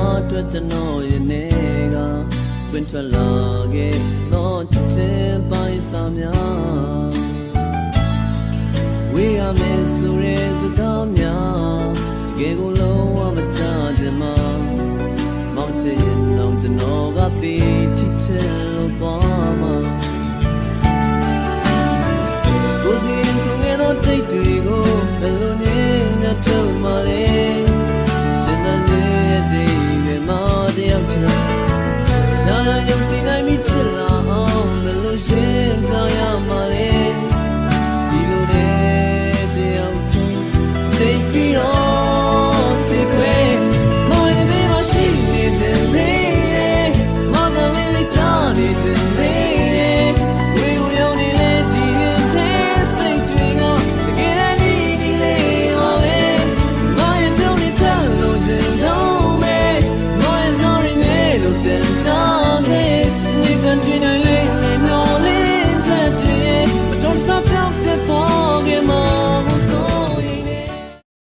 အတွက်ကျွန်တော်ရဲ့နေကပွင့်ထွက်လာခဲ့တော့ချစ်ချင်းပိုင်းစာများဝေးရမယ်ဆိုရဲစကားများတကယ်ကိုလုံးဝမကြခြင်းမှာမောင်ချစ်ရင်တော့ကျွန်တော်ကသိချစ်ချင်လို့သွားမှာကိုစီကိုငယ်တော့တိတ်တွေကိုဘယ်လိုနေညထုတ်မှလဲရှင်တဲ့ဒီတွေမှာတယောက်ချင်ရှားရုံချင်နိုင်မိချစ်လာအောင်ဘယ်လိုရှင်းပြရမှလဲဒီလိုတဲ့တယောက်ချင်စိတ်ပြီးတော့